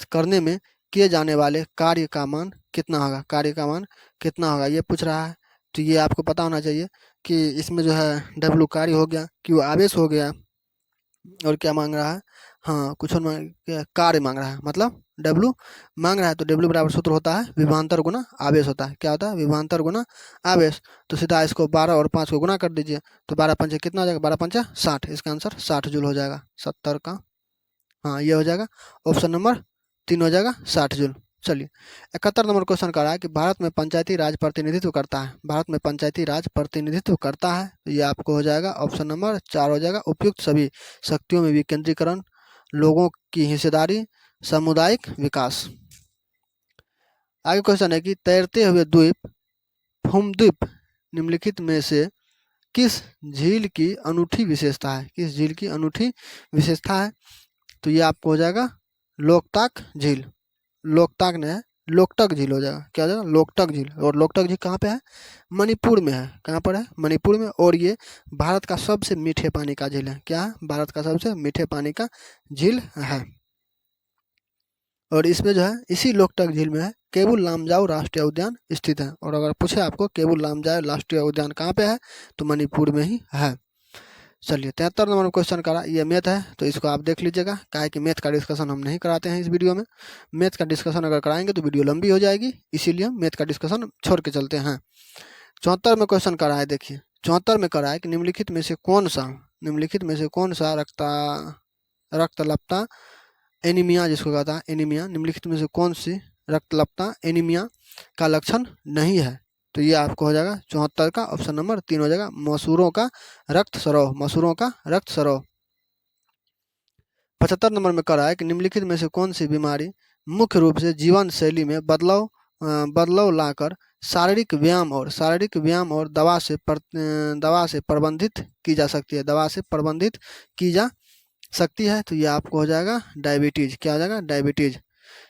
Speaker 1: करने में किए जाने वाले कार्य का मान कितना होगा? कार्य का मान कितना होगा ये पूछ रहा है। तो ये आपको पता होना चाहिए कि इसमें जो है डब्ल्यू कार्य हो गया, क्यू आवेश हो गया, और क्या मांग रहा है? हाँ कुछ और कार्य मांग रहा है, मतलब डब्ल्यू मांग रहा है। तो डब्ल्यू बराबर सूत्र होता है विभवांतर गुना आवेश होता है। क्या होता है? विभवांतर गुना आवेश। तो सीधा इसको 12 और 5 को गुना कर दीजिए, तो 12 पंचे कितना हो जाएगा? 12 पंचे 60। इसका आंसर 60 जूल हो जाएगा। 70 का हाँ ये हो जाएगा ऑप्शन नंबर 3 हो जाएगा 60 जूल। चलिए 71 नंबर क्वेश्चन कर रहा है कि भारत में पंचायती राज प्रतिनिधित्व करता है? भारत में पंचायती राज प्रतिनिधित्व करता है, तो ये आपको हो जाएगा ऑप्शन नंबर 4 हो जाएगा उपयुक्त सभी शक्तियों में विकेंद्रीकरण, लोगों की हिस्सेदारी, सामुदायिक विकास। आगे क्वेश्चन है कि तैरते हुए द्वीप भूमद्वीप निम्नलिखित में से किस झील की अनूठी विशेषता है? किस झील की अनूठी विशेषता है? तो ये आपको हो जाएगा लोकटाक झील। लोकटाक ने लोकटक झील हो जाएगा। क्या हो जाएगा? लोकटक झील। और लोकटक झील कहाँ पे है? मणिपुर में है। कहाँ पर है? मणिपुर में। और ये भारत का सबसे मीठे पानी का झील है। क्या है? भारत का सबसे मीठे पानी का झील है। और इसमें जो है इसी लोकटक झील में है केबुल लामजाओ राष्ट्रीय उद्यान स्थित है। और अगर पूछे आपको केबुल लामजाओ राष्ट्रीय उद्यान कहाँ पे है, तो मणिपुर में ही है। चलिए 73 नंबर क्वेश्चन करा, ये मैथ है तो इसको आप देख लीजिएगा, काहे कि मैथ का डिस्कशन हम नहीं कराते हैं इस वीडियो में। मैथ का डिस्कशन अगर कराएंगे तो वीडियो लंबी हो जाएगी, इसीलिए हम मैथ का डिस्कशन छोड़ के चलते हैं। 74 में क्वेश्चन करा है, देखिए 74 में करा है कि निम्नलिखित में से कौन सा रक्तलपता एनीमिया जिसको कहता है एनीमिया, निम्नलिखित में से कौन सी रक्तलपता एनीमिया का लक्षण नहीं है? तो ये आपको हो जाएगा 74 का ऑप्शन नंबर 3 हो जाएगा मसूरों का रक्त स्राव। मसूरों का रक्त स्राव। 75 नंबर में कह रहा है कि निम्नलिखित में से कौन सी बीमारी मुख्य रूप से जीवन शैली में बदलाव लाकर शारीरिक व्यायाम और दवा से प्रबंधित की जा सकती है? दवा से प्रबंधित की जा सकती है। तो ये आपको हो जाएगा डायबिटीज। क्या हो जाएगा? डायबिटीज।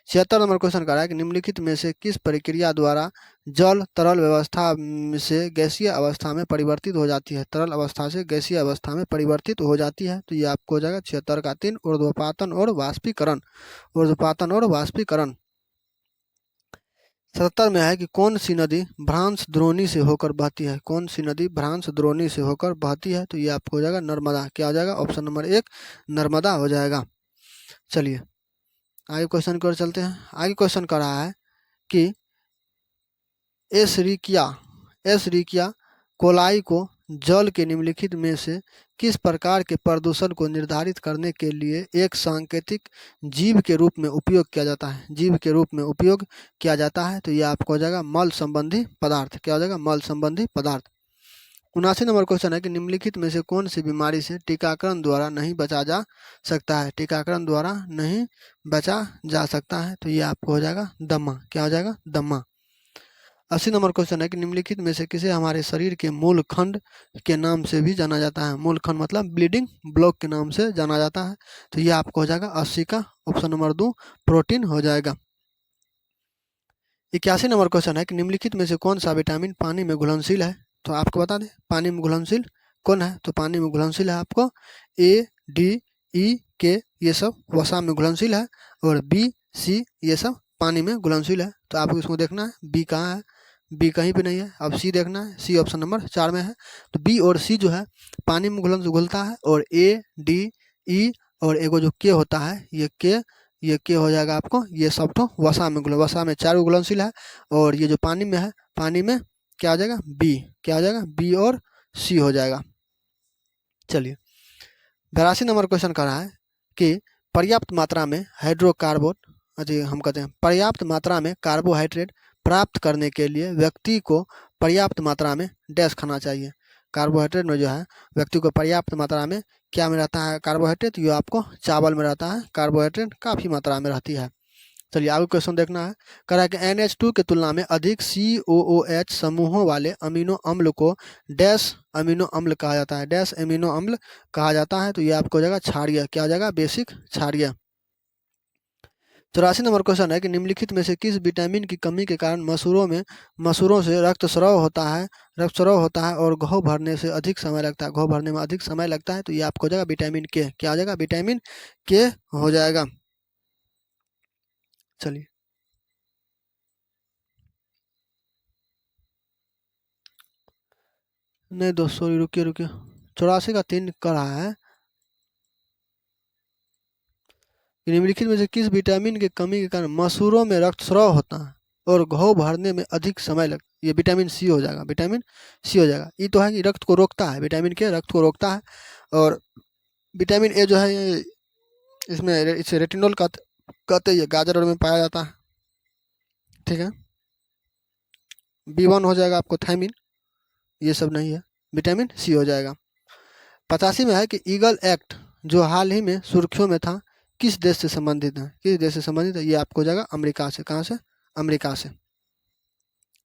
Speaker 1: 76 नंबर क्वेश्चन कह रहा है कि निम्नलिखित में से किस प्रक्रिया द्वारा जल तरल व्यवस्था से गैसीय अवस्था में परिवर्तित हो जाती है, तरल अवस्था से गैसीय अवस्था में परिवर्तित हो जाती है। तो ये आपको हो जाएगा 76 का 3, ऊर्ध्वपातन और वाष्पीकरण, ऊर्ध्वपातन और वाष्पीकरण। 77 में है कि कौन सी नदी भ्रांस द्रोणी से होकर बहती है, कौन सी नदी भ्रांस द्रोणी से होकर बहती है। तो ये आपको हो जाएगा नर्मदा। क्या हो जाएगा? ऑप्शन नंबर 1 नर्मदा हो जाएगा। चलिए आगे क्वेश्चन की ओर चलते हैं। आगे क्वेश्चन कर रहा है कि एशरिकिया कोलाई को जल के निम्नलिखित में से किस प्रकार के प्रदूषण को निर्धारित करने के लिए एक सांकेतिक जीव के रूप में उपयोग किया जाता है, जीव के रूप में उपयोग किया जाता है। तो यह आपको हो जाएगा मल संबंधी पदार्थ। क्या हो जाएगा? मल संबंधी पदार्थ। 79 नंबर क्वेश्चन है कि निम्नलिखित में से कौन सी बीमारी से टीकाकरण द्वारा नहीं बचा जा सकता है, टीकाकरण द्वारा नहीं बचा जा सकता है। तो ये आपको हो जाएगा दमा। क्या हो जाएगा? दमा। 80 नंबर क्वेश्चन है कि निम्नलिखित में से किसे हमारे शरीर के मूल खंड के नाम से भी जाना जाता है, मूल खंड मतलब ब्लीडिंग ब्लॉक के नाम से जाना जाता है। तो ये आपको हो जाएगा 80 का ऑप्शन नंबर 2 प्रोटीन हो जाएगा। 81 नंबर क्वेश्चन है कि निम्नलिखित में से कौन सा विटामिन पानी में घुलनशील है। तो आपको बता दें पानी में घुलनशील कौन है। तो पानी में घुलनशील है आपको A, D, E, K ये सब वसा में घुलनशील है, और B, C ये सब पानी में घुलनशील है। तो आपको इसको देखना है B कहाँ है, B कहीं पे नहीं है। अब C देखना है, C ऑप्शन नंबर 4 में है। तो B और C जो है पानी में घुलता है, और A, D, E और एगो जो K होता है ये K हो जाएगा आपको, ये सब तो वसा में 4 घुलनशील है, और ये जो पानी में है पानी में क्या हो जाएगा? B। क्या हो जाएगा? B और C हो जाएगा। चलिए 82 नंबर क्वेश्चन कर रहा है कि पर्याप्त मात्रा में हम कहते हैं पर्याप्त मात्रा में कार्बोहाइड्रेट प्राप्त करने के लिए व्यक्ति को पर्याप्त मात्रा में डैश खाना चाहिए। कार्बोहाइड्रेट में जो है व्यक्ति को पर्याप्त मात्रा में क्या में रहता है कार्बोहाइड्रेट? ये आपको चावल में रहता है, कार्बोहाइड्रेट काफ़ी मात्रा में रहती है। चलिए आगे क्वेश्चन देखना है। कह रहा है कि NH2 की तुलना में अधिक COOH समूहों वाले अमीनो अम्ल को डैश अमीनो अम्ल कहा जाता है, डैश अमीनो अम्ल कहा जाता है। तो ये आपको हो जाएगा क्षारीय। क्या हो जाएगा? बेसिक क्षारीय। 84 नंबर क्वेश्चन है कि निम्नलिखित में से किस विटामिन की कमी के कारण मसूरों से रक्तस्राव होता है और घाव भरने से अधिक समय लगता है, घाव भरने में अधिक समय लगता है। तो ये आपको हो जाएगा विटामिन के। क्या हो जाएगा? विटामिन के हो जाएगा। चलिए नहीं दोस्तों रुकिए 84 का 3 कर रहा है। निम्नलिखित में से किस विटामिन की कमी के कारण मसूरों में रक्तस्राव होता है और घाव भरने में अधिक समय लगता है? ये विटामिन सी हो जाएगा, विटामिन सी हो जाएगा। ये तो है कि रक्त को रोकता है, विटामिन के रक्त को रोकता है। और विटामिन ए जो है ये इसमें इसे रेटिनॉल कहते हैं, ये गाजर और में पाया जाता है। ठीक है। B1 हो जाएगा आपको थायमिन, ये सब नहीं है, विटामिन सी हो जाएगा। 85 में है कि ईगल एक्ट जो हाल ही में सुर्खियों में था किस देश से संबंधित है, किस देश से संबंधित है? ये आपको हो जाएगा अमेरिका से। कहाँ से? अमेरिका से।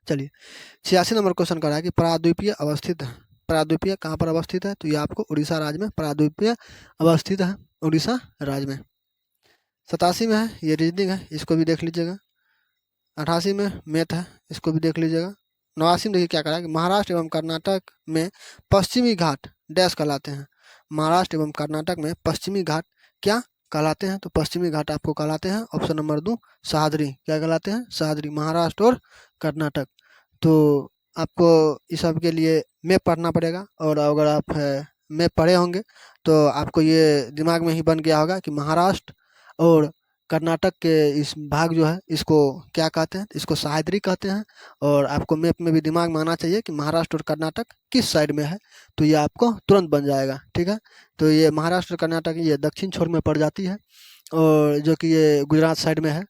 Speaker 1: चलिए 86 नंबर क्वेश्चन कर रहा है कि प्राद्वीपीय अवस्थित है, प्राद्वीपीय कहाँ पर अवस्थित है? तो ये आपको उड़ीसा राज्य में प्राद्वीपीय अवस्थित है, उड़ीसा राज्य में। 87 में है ये रीजनिंग है, इसको भी देख लीजिएगा। 88 में मैथ है, इसको भी देख लीजिएगा। 89 में देखिए क्या करा है कि महाराष्ट्र एवं कर्नाटक में पश्चिमी घाट डैश कहलाते हैं, महाराष्ट्र एवं कर्नाटक में पश्चिमी घाट क्या कहलाते हैं? तो पश्चिमी घाट आपको कहलाते हैं ऑप्शन नंबर 2 सह्याद्री। क्या कहलाते हैं? सह्याद्री, महाराष्ट्र और कर्नाटक। तो आपको इस सब के लिए मैप पढ़ना पड़ेगा, और अगर आप मैप पढ़े होंगे तो आपको ये दिमाग में ही बन गया होगा कि महाराष्ट्र और कर्नाटक के इस भाग जो है इसको क्या कहते हैं? इसको सह्याद्री कहते हैं। और आपको मैप में भी दिमाग में आना चाहिए कि महाराष्ट्र और कर्नाटक किस साइड में है, तो ये आपको तुरंत बन जाएगा। ठीक है। तो ये महाराष्ट्र कर्नाटक ये दक्षिण छोर में पड़ जाती है, और जो कि ये गुजरात साइड में है,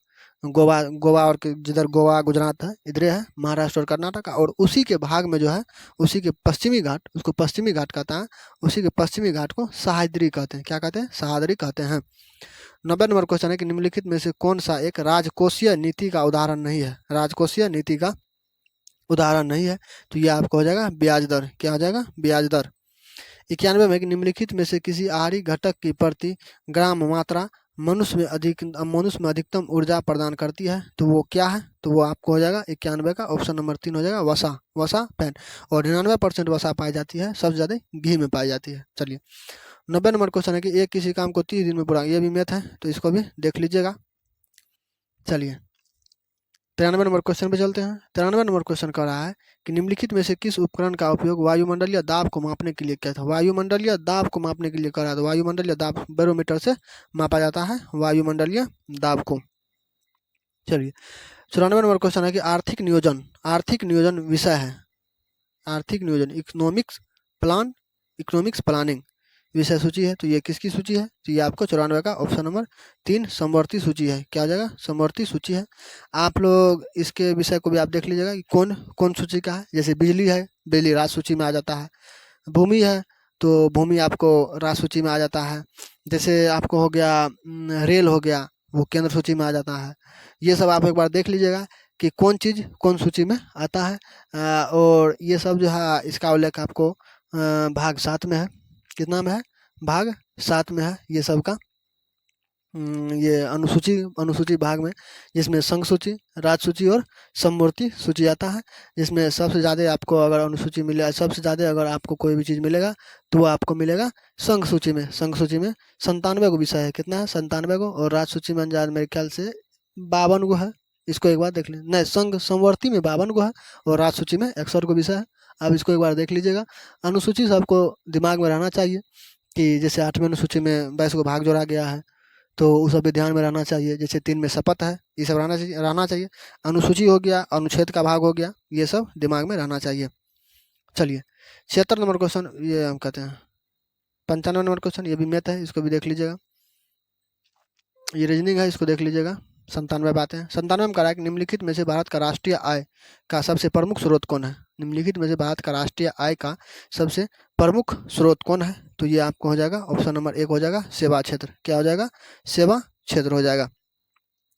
Speaker 1: गोवा और जिधर गोवा गुजरात है इधर है महाराष्ट्र और कर्नाटक। और उसी के भाग में जो है उसी के पश्चिमी घाट, उसको पश्चिमी घाट कहता है, उसी के पश्चिमी घाट को सह्याद्री कहते हैं। क्या कहते हैं? सह्याद्री कहते हैं। 90 नंबर क्वेश्चन है कि निम्नलिखित में से कौन सा एक राजकोषीय नीति का उदाहरण नहीं है, राजकोषीय नीति का उदाहरण नहीं है? तो यह आपको हो जाएगा ब्याज दर। क्या हो जाएगा? ब्याज दर। 91 में कि निम्नलिखित में से किसी आहारी घटक की प्रति ग्राम मात्रा मनुष्य में अधिकतम ऊर्जा प्रदान करती है, तो वो क्या है? तो वो आपको हो जाएगा 91 का, ऑप्शन नंबर 3 हो जाएगा वसा फैट। और 99% वसा पाई जाती है, सबसे ज़्यादा घी में पाई जाती है। चलिए 90 नंबर क्वेश्चन है कि एक किसी काम को 30 दिन में पूरा, ये भी मैथ है तो इसको भी देख लीजिएगा। चलिए 93 नंबर क्वेश्चन पे चलते हैं। 93 नंबर क्वेश्चन कह रहा है कि निम्नलिखित में से किस उपकरण का उपयोग वायुमंडलीय दाब को मापने के लिए किया था? वायुमंडलीय दाब को मापने के लिए कह रहा है, तो वायुमंडलीय दाब बैरोमीटर से मापा जाता है वायुमंडलीय दाब को। चलिए 94 नंबर क्वेश्चन है कि आर्थिक नियोजन विषय है, आर्थिक नियोजन इकोनॉमिक्स प्लानिंग विषय सूची है, तो ये किसकी सूची है? तो ये आपको 94 का ऑप्शन नंबर 3 समवर्ती सूची है। क्या हो जाएगा? समवर्ती सूची है। आप लोग इसके विषय को भी आप देख लीजिएगा कि कौन कौन सूची का है। जैसे बिजली है, बिजली राज्य सूची में आ जाता है। भूमि है तो भूमि आपको राज्य सूची में आ जाता है। जैसे आपको हो गया रेल हो गया, वो केंद्र सूची में आ जाता है। ये सब आप एक बार देख लीजिएगा कि कौन चीज़ कौन सूची में आता है। और ये सब जो है इसका उल्लेख आपको भाग 7 में है। कितना में है? भाग 7 में है ये सब का। ये अनुसूची भाग में, जिसमें संघ सूची, राज्य सूची और समवर्ती सूची आता है। जिसमें सबसे ज़्यादा आपको अगर अनुसूची मिले, सबसे ज़्यादा अगर आपको कोई भी चीज़ मिलेगा तो वो आपको मिलेगा संघ सूची में। संघ सूची में 97 गो विषय है। कितना है? 97 गो। और राज्य सूची में अंदाज मेरे ख्याल से 52 गो है। इसको एक बार देख लें। नहीं, संघ समवर्ती में 52 गो है और राज्य सूची में 61 गो विषय है। आप इसको एक बार देख लीजिएगा। अनुसूची से आपको दिमाग में रहना चाहिए कि जैसे 8वें अनुसूची में 22 गो भाग जोड़ा गया है, तो वो सब भी ध्यान में रहना चाहिए। जैसे 3 में शपथ है, ये सब रहना चाहिए। अनुसूची हो गया, अनुच्छेद का भाग हो गया, ये सब दिमाग में रहना चाहिए। चलिए 76 नंबर क्वेश्चन, ये हम कहते हैं 95 नंबर क्वेश्चन, ये भी मैथ है, इसको भी देख लीजिएगा। ये रीजनिंग है, इसको देख लीजिएगा। 97 बातें हैं। 97 में कह रहा है कि निम्नलिखित में से भारत का राष्ट्रीय आय का सबसे प्रमुख स्रोत कौन है? निम्नलिखित में से भारत का राष्ट्रीय आय का सबसे प्रमुख स्रोत कौन है? तो ये आपको हो जाएगा ऑप्शन नंबर 1 हो जाएगा सेवा क्षेत्र। क्या हो जाएगा? सेवा क्षेत्र हो जाएगा।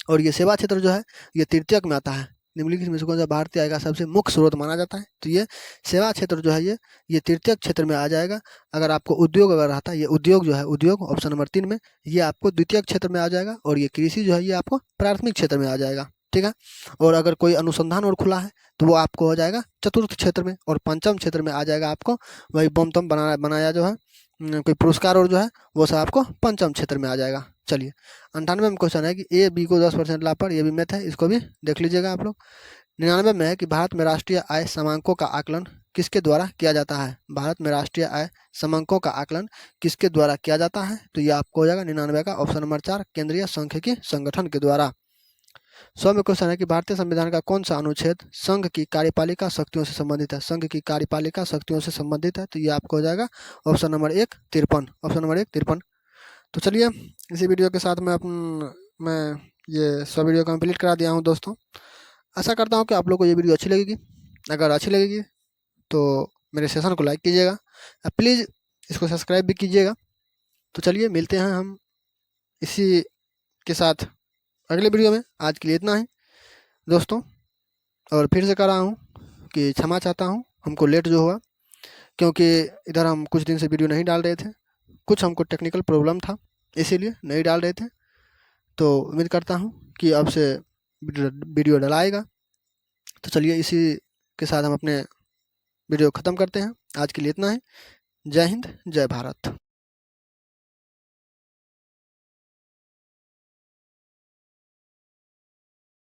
Speaker 1: और ये सेवा क्षेत्र जो है ये तृतीयक में आता है। निम्नलिखित में से कौन सा भारतीय आय का सबसे मुख्य स्रोत माना जाता है? तो ये सेवा क्षेत्र जो है ये तृतीयक क्षेत्र में आ जाएगा। अगर आपको उद्योग अगर रहता है, ये उद्योग जो है, उद्योग ऑप्शन नंबर 3 में, ये आपको द्वितीयक क्षेत्र में आ जाएगा। और ये कृषि जो है ये आपको प्राथमिक क्षेत्र में आ जाएगा। ठीक है। और अगर कोई अनुसंधान और खुला है तो वो आपको हो जाएगा चतुर्थ क्षेत्र में। और पंचम क्षेत्र में आ जाएगा आपको वही बम तम बनाया जो है कोई पुरस्कार और जो है वो सब आपको पंचम क्षेत्र में आ जाएगा। चलिए 98 में क्वेश्चन है कि ए बी को 10% लाभ पर, ये भी मैथ है, इसको भी देख लीजिएगा आप लोग। 99 में है कि भारत में राष्ट्रीय आय समांकों का आकलन किसके द्वारा किया जाता है? भारत में राष्ट्रीय आय समांकों का आकलन किसके द्वारा किया जाता है? तो ये आपको हो जाएगा 99 का ऑप्शन नंबर 4 केंद्रीय सांख्यिकी संगठन के द्वारा। 100 में क्वेश्चन है कि भारतीय संविधान का कौन सा अनुच्छेद संघ की कार्यपालिका शक्तियों से संबंधित है? संघ की कार्यपालिका शक्तियों से संबंधित है, तो ये आपको हो जाएगा ऑप्शन नंबर 1 53। Option number 1 53। तो चलिए इसी वीडियो के साथ मैं ये सब वीडियो कंप्लीट करा दिया हूँ दोस्तों। आशा करता हूँ कि आप लोग को ये वीडियो अच्छी लगेगी। अगर अच्छी लगेगी तो मेरे सेशन को लाइक कीजिएगा, प्लीज़ इसको सब्सक्राइब भी कीजिएगा। तो चलिए मिलते हैं हम इसी के साथ अगले वीडियो में। आज के लिए इतना ही दोस्तों। और फिर से कह रहा हूँ कि क्षमा चाहता हूँ हमको लेट जो हुआ, क्योंकि इधर हम कुछ दिन से वीडियो नहीं डाल रहे थे। कुछ हमको टेक्निकल प्रॉब्लम था, इसीलिए नहीं डाल रहे थे। तो उम्मीद करता हूँ कि अब से वीडियो डलाएगा। तो चलिए इसी के साथ हम अपने वीडियो ख़त्म करते हैं। आज के लिए इतना ही। जय हिंद, जय भारत।